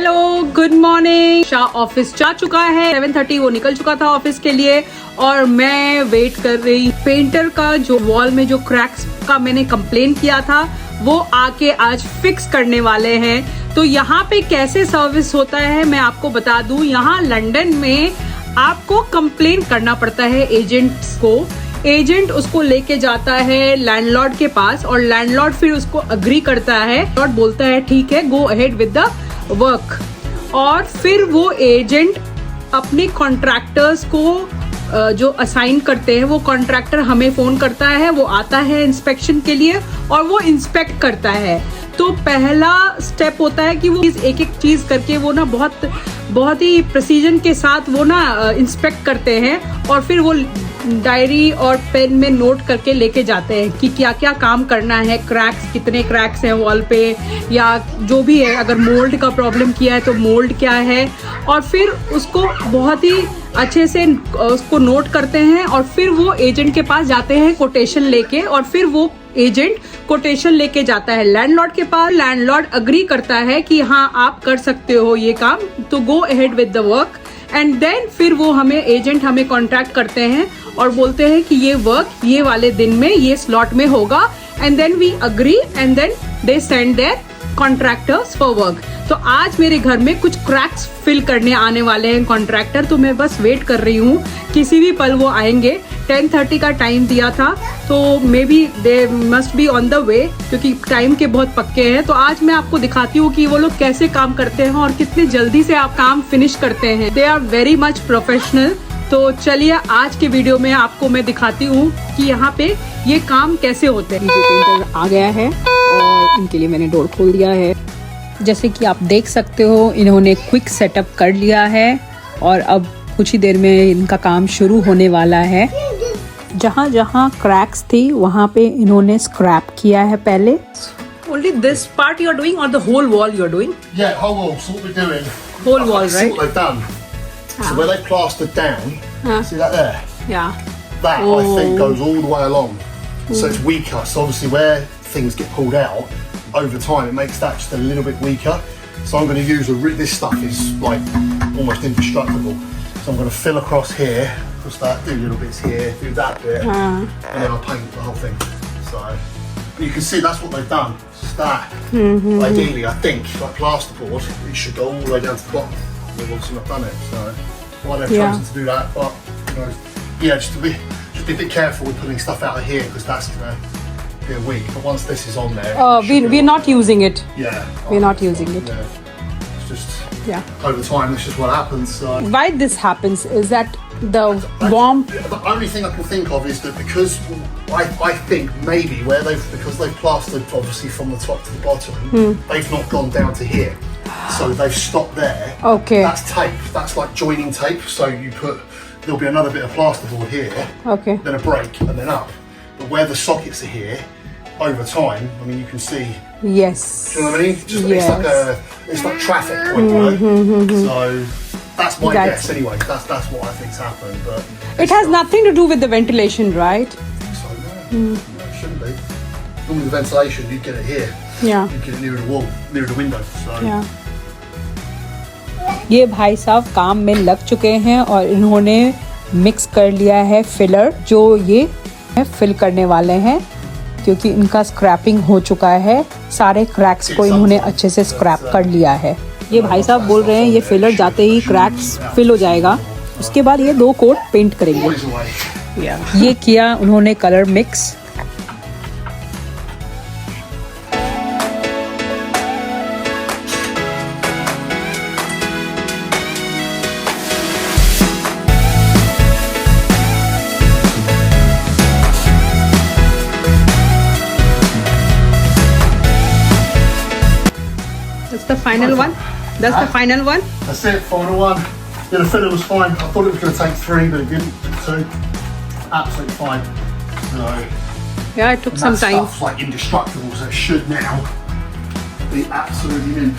Hello good morning. Shah office जा चुका है, 7:30 वो निकल चुका था ऑफिस के लिए और मैं वेट कर रही। पेंटर का जो वॉल में जो क्रैक्स का मैंने कंप्लेन किया था वो आके आज फिक्स करने वाले हैं। तो यहाँ पे कैसे सर्विस होता है मैं आपको बता दूं। यहाँ लंदन में आपको कंप्लेन करना पड़ता है एजेंट्स को। एजेंट उसको लेके जाता है लैंडलॉर्ड के पास और लैंडलॉर्ड फिर उसको अग्री करता है और बोलता है ठीक है गो अहेड विद द वर्क। और फिर वो एजेंट अपने कॉन्ट्रैक्टर्स को जो असाइन करते हैं वो कॉन्ट्रैक्टर हमें फोन करता है, वो आता है इंस्पेक्शन के लिए और वो इंस्पेक्ट करता है। तो पहला स्टेप होता है कि वो एक एक चीज करके वो ना बहुत ही प्रिसीजन के साथ वो ना इंस्पेक्ट करते हैं और फिर वो डायरी और पेन में नोट करके लेके जाते हैं कि क्या क्या काम करना है, क्रैक्स कितने क्रैक्स हैं वॉल पे या जो भी है, अगर मोल्ड का प्रॉब्लम किया है तो मोल्ड क्या है, और फिर उसको बहुत ही अच्छे से उसको नोट करते हैं और फिर वो एजेंट के पास जाते हैं कोटेशन लेके और फिर वो एजेंट कोटेशन लेके जाता है लैंडलॉर्ड के पास। लैंडलॉर्ड अग्री करता है कि हाँ आप कर सकते हो ये काम, तो go ahead with the work. And then फिर वो एजेंट हमें कॉन्टैक्ट करते हैं और बोलते हैं कि ये वर्क ये वाले दिन में ये स्लॉट में होगा and then we agree and then they send their contractors for work. तो आज मेरे घर में कुछ क्रैक्स फिल करने आने वाले हैं कॉन्ट्रैक्टर, तो मैं बस वेट कर रही हूँ किसी भी पल वो आएंगे। 10:30 का टाइम दिया था तो may be they must be on the way क्योंकि टाइम के बहुत पक्के हैं। तो आज मैं आपको दिखाती हूँ कि वो लोग कैसे काम करते हैं और कितने जल्दी से आप काम फिनिश करते हैं। They are very much professional. तो चलिए आज के वीडियो में आपको मैं दिखाती हूँ कि यहाँ पे ये काम कैसे होते हैं। पेंटर आ गया है और इनके लिए मैंने डोर खोल दिया है। जैसे कि आप देख सकते हो इन्होंने क्विक सेटअप कर लिया है और अब कुछ ही देर में इनका काम शुरू होने वाला है। जहाँ जहाँ क्रैक्स थी वहाँ पे इन्होंने स्क्रैप किया है पहले। Only this part you are doing or the whole wall you are doing? Yeah, whole wall. So what we're doing. Whole wall, see right? what they've done. So where they plastered down, see that there? Yeah. That I think goes all the way along. So it's weaker. So obviously where things get pulled out, over time it makes that just a little bit weaker. So I'm going to use this stuff is like almost indestructible. So I'm going to fill across here, just that, do little bits here, do that bit, and then I'll paint the whole thing. So you can see that's what they've done. Just that. Ideally, I think like plasterboard, it should go all the way down to the bottom. They've obviously not done it, so why they've chosen to do that. But you know, yeah, just be a bit careful with putting stuff out of here because that's going to be a weak. But once this is on there, We're not using it. Yeah, We're not using it. Yeah. It's just Yeah. over time. That's just what happens. So. Why this happens is that the warm. The only thing I can think of is that because I think maybe because they've plastered obviously from the top to the bottom, they've not gone down to here. So they've stopped there. Okay. That's tape. That's like joining tape. So there'll be another bit of plasterboard here. Okay. Then a break and then up. But where the sockets are here, over time, I mean you can see. Yes. Do you know what I mean? Just, Yes. It's like traffic point, you know? So that's my guess anyway. That's what I think's happened. But It has nothing to do with the ventilation, right? so no, it shouldn't be. Normally the ventilation, you get it here. Yeah. You get it nearer the wall, nearer the window. So Yeah. ये भाई साहब काम में लग चुके हैं और इन्होंने मिक्स कर लिया है फिलर, जो ये फिल करने वाले हैं क्योंकि इनका स्क्रैपिंग हो चुका है। सारे क्रैक्स को इन्होंने अच्छे से स्क्रैप कर लिया है। ये भाई साहब बोल रहे हैं ये फिलर जाते ही क्रैक्स फिल हो जाएगा, उसके बाद ये 2 कोट पेंट करेंगे। always away. ये किया उन्होंने colour mix. That's the final one. That's the final one. That's it, final one. Yeah, the filler was fine. I thought it was going to take 3, but it didn't. Took 2. Absolutely fine. So, Yeah, it took some that time. stuff's like indestructible, so it should now be absolutely mint.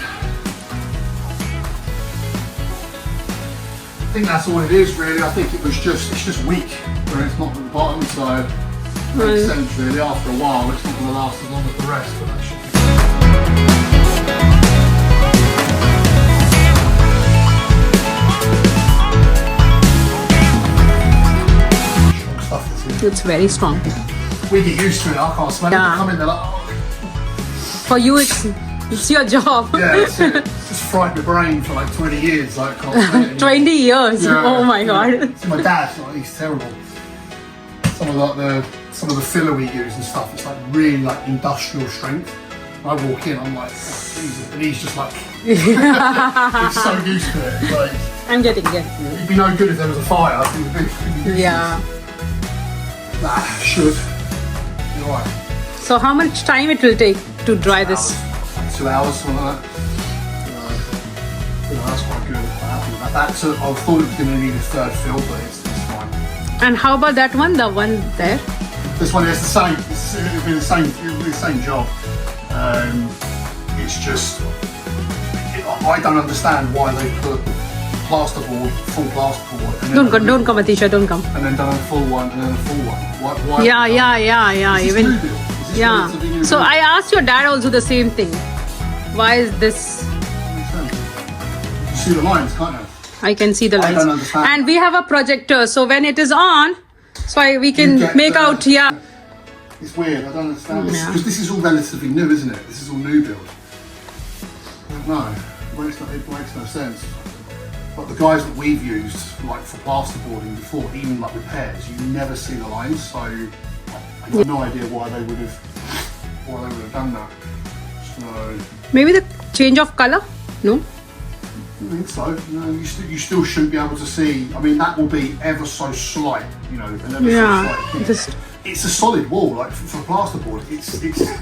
I think that's all it is really. I think it's just weak where it's not at the bottom, so it makes sense really. After a while, it's not going to last as long as the rest, but that should be. It's very strong. We get used to it. I can't smell Yeah. it. Come in there like, oh. For you, it's your job. Yeah, it's just fried my brain for like 20 years. Like, can't smell it anymore. 20 years. Yeah, Oh my yeah. god. See, my dad, like, he's terrible. Some of the filler we use and stuff, it's like really like industrial strength. I walk in, I'm like, oh, Jesus, and he's just like, he's so used to it. Like, I'm getting it. it'd be no good if there was a fire. He'd be useless. Yeah. Nah, should. You're right. So how much time it will take to dry this? 2 hours, something like that. That's quite good. I'm happy with that. I thought it was going to need a third fill, but it's fine. And how about that one? The one there? This one is the same. It'll be the same job. It's just I don't understand why they put plasterboard, full plasterboard. And then Don't come, Atisha. Don't come. And then done a full one and then a full one. Why Yeah. Is this Even new build? Is this yeah. relatively new So build? I asked your dad also the same thing. Why is this? Makes sense. You see the lines, can't you? I can see the I lines. don't understand. And we have a projector, so when it is on, so we can You get make the- out. Yeah. It's weird. I don't understand this Yeah. because this is all relatively new, isn't it? This is all new build. I don't know. It makes no sense. But the guys that we've used, like for plasterboarding before, even like repairs, you never see the lines. So I have no idea why they would have done that. So Maybe the change of color. No. I think so. No, you still shouldn't be able to see. I mean, that will be ever so slight, an ever so slight Yeah. thing. Just It's a solid wall, like for plasterboard. It's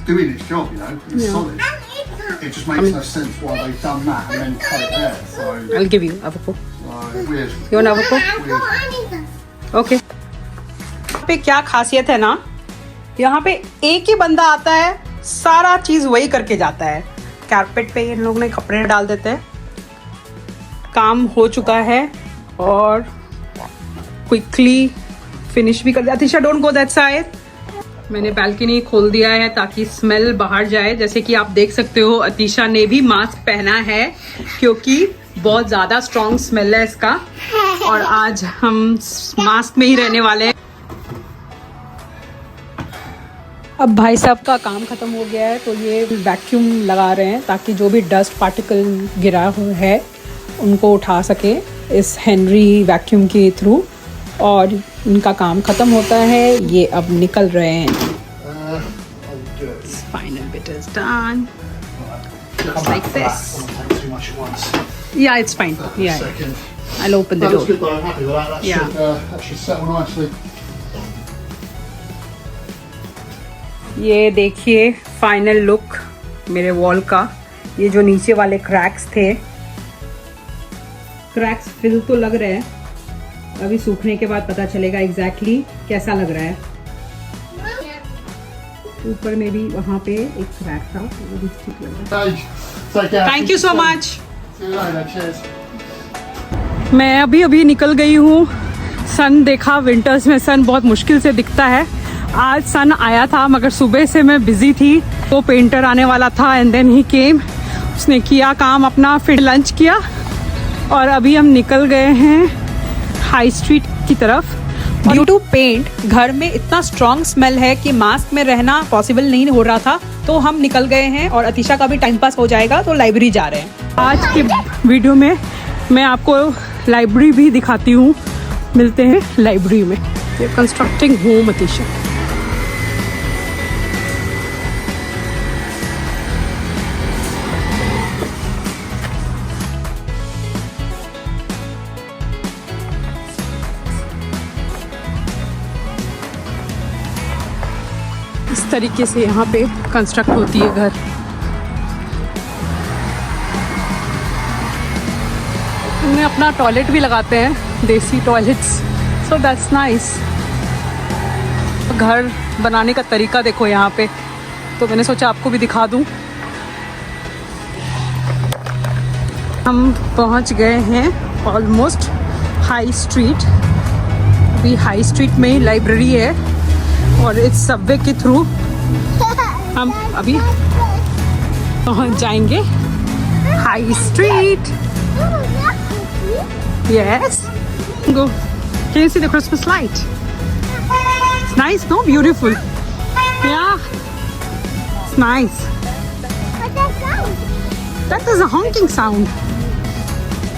doing its job, It's Yeah. solid. It just makes no sense why they've done that and then cut it there. So I'll give you avocado. weird. You want avocado? Weird. Okay यहाँ पे क्या खासियत है ना, यहाँ पे एक ही बंदा आता है, सारा चीज वही करके जाता है. कारपेट पे इन लोग ने कपड़े डाल देते हैं. काम हो चुका है और क्विकली फिनिश भी कर दिया. Atisha don't go that side. मैंने बालकनी खोल दिया है ताकि स्मेल बाहर जाए. जैसे कि आप देख सकते हो, अतिशा ने भी मास्क पहना है क्योंकि बहुत ज़्यादा स्ट्रॉन्ग स्मेल है इसका. और आज हम मास्क में ही रहने वाले हैं. अब भाई साहब का काम ख़त्म हो गया है तो ये वैक्यूम लगा रहे हैं ताकि जो भी डस्ट पार्टिकल गिरा हुआ है उनको उठा सके इस हेनरी वैक्यूम के थ्रू. और इनका काम ख़त्म होता है, ये अब निकल रहे हैं. Final bit is done. like this. Take too much at once. Yeah, it's fine. Yeah, Second. I'll open the That door. looks good though. I'm happy with that. Yeah. That should settle nicely. ये देखिए final look मेरे wall का. ये जो नीचे वाले cracks थे, cracks fill तो लग रहे हैं. अभी सूखने के बाद पता चलेगा एग्जैक्टली कैसा लग रहा है. ऊपर में भी वहाँ पे एक क्रैक था, वो भी ठीक लग रहा है. Take care. Thank you so much. See you later. Cheers. मैं अभी निकल गई हूँ. सन देखा, विंटर्स में सन बहुत मुश्किल से दिखता है. आज सन आया था मगर सुबह से मैं बिजी थी. तो पेंटर आने वाला था एंड देन ही केम. उसने किया काम अपना, फिर लंच किया और अभी हम निकल गए हैं हाई स्ट्रीट की तरफ. ड्यू टू पेंट घर में इतना स्ट्रॉन्ग स्मेल है कि मास्क में रहना पॉसिबल नहीं हो रहा था. तो हम निकल गए हैं और अतिशा का भी टाइम पास हो जाएगा तो लाइब्रेरी जा रहे हैं. आज के वीडियो में मैं आपको लाइब्रेरी भी दिखाती हूँ. मिलते हैं लाइब्रेरी में. Constructing home Atisha. इस तरीके से यहाँ पे कंस्ट्रक्ट होती है घर. इनमें अपना टॉयलेट भी लगाते हैं, देसी टॉयलेट्स. So that's nice. घर बनाने का तरीका देखो यहाँ पे, तो मैंने सोचा आपको भी दिखा दूँ. हम पहुँच गए हैं ऑलमोस्ट हाई स्ट्रीट. अभी हाई स्ट्रीट में ही लाइब्रेरी है और इस सबवे के थ्रू हम अभी पहुंच जाएंगे high street. Yes, go. Can you see the Christmas light? It's nice, no? Beautiful. Yeah. It's nice. That is a honking sound.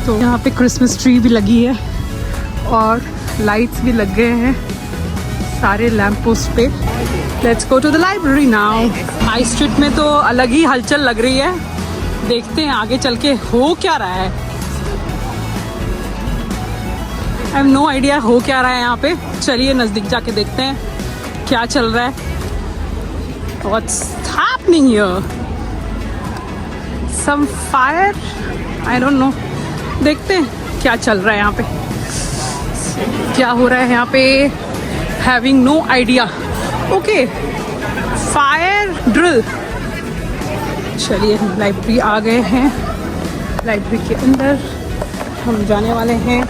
तो यहाँ पे क्रिसमस ट्री भी लगी है और लाइट्स भी लग गए हैं सारे लैम्प पोस्ट पे. Let's go to the library now. High street में तो अलग ही हलचल लग रही है. देखते हैं आगे चल के हो क्या रहा है. आई हैव नो आइडिया हो क्या रहा है यहाँ पे. चलिए नज़दीक जाके देखते हैं क्या चल रहा है. What's happening here? Some fire? I don't know. देखते हैं क्या चल रहा है यहाँ पे. क्या हो रहा है यहाँ पे. Having no idea. Okay. Fire drill. चलिए हम लाइब्रेरी आ गए हैं. लाइब्रेरी के अंदर हम जाने वाले हैं.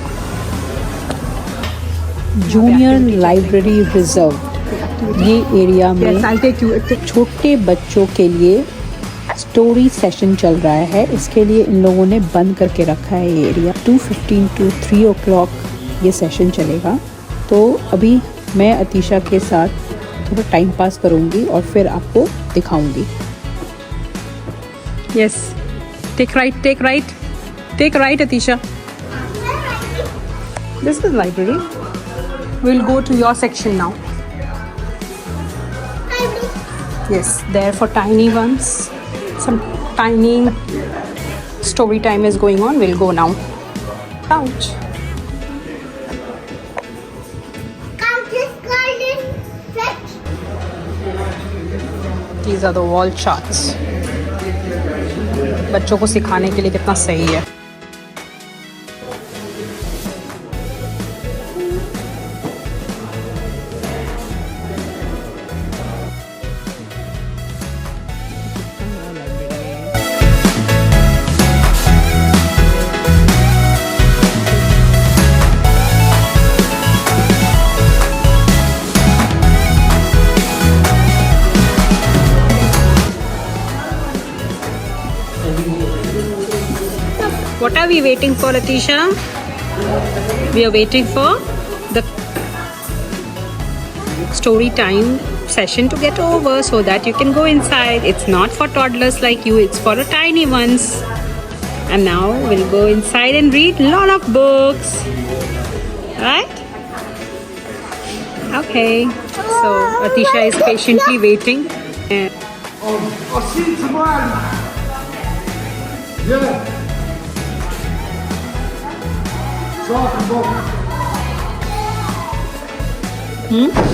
Junior library reserve. ये एरिया में छोटे बच्चों के लिए स्टोरी सेशन चल रहा है. इसके लिए इन लोगों ने बंद करके रखा है ये एरिया. 2:15 to 3 o'clock ये सेशन चलेगा. तो अभी मैं अतीशा के साथ थोड़ा टाइम पास करूँगी और फिर आपको दिखाऊँगी. Yes. Take right, Atisha. This is library. We'll go to your section now. Yes, there for tiny ones. Some tiny story time is going on. We'll go now. Ouch. These are the wall charts. बच्चों को सिखाने के लिए कितना सही है. What are we waiting for, Atisha? We are waiting for the story time session to get over so that you can go inside. It's not for toddlers like you, it's for the tiny ones. And now we'll go inside and read a lot of books. Right? Okay. So Atisha is patiently waiting. I see tomorrow. Yeah.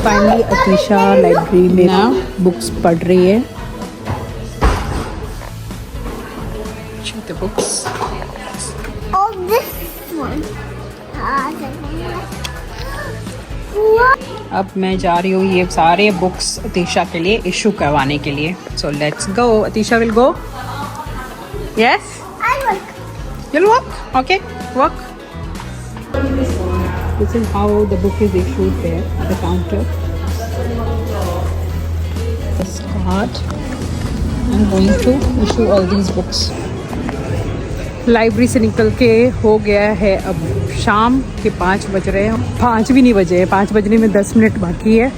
Finally Atisha library में books पढ़ रही है. Choose the books. Oh, this one. अब मैं जा रही हूँ ये सारे बुक्स अतीशा के लिए इशू करवाने के लिए. So let's go. Atisha will go. Yes? I like. You'll walk? Okay, walk. This is how the book is issued there at the counter. This card. I'm going to issue all these books. Library से निकल के हो गया है अब शाम के 5 बज रहे हैं. 5 भी नहीं बजे हैं. 5 बजने में 10 मिनट बाकी है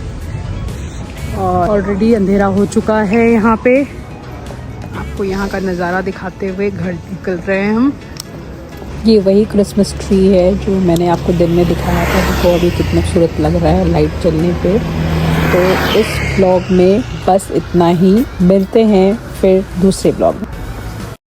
और ऑलरेडी अंधेरा हो चुका है यहाँ पे. आपको यहाँ का नज़ारा दिखाते हुए घर निकल रहे हैं हम. ये वही क्रिसमस ट्री है जो मैंने आपको दिन में दिखाया था. देखो अभी कितना खूबसूरत लग रहा है लाइट जलने पे. तो इस ब्लॉग में बस इतना ही. मिलते हैं फिर दूसरे ब्लॉग में.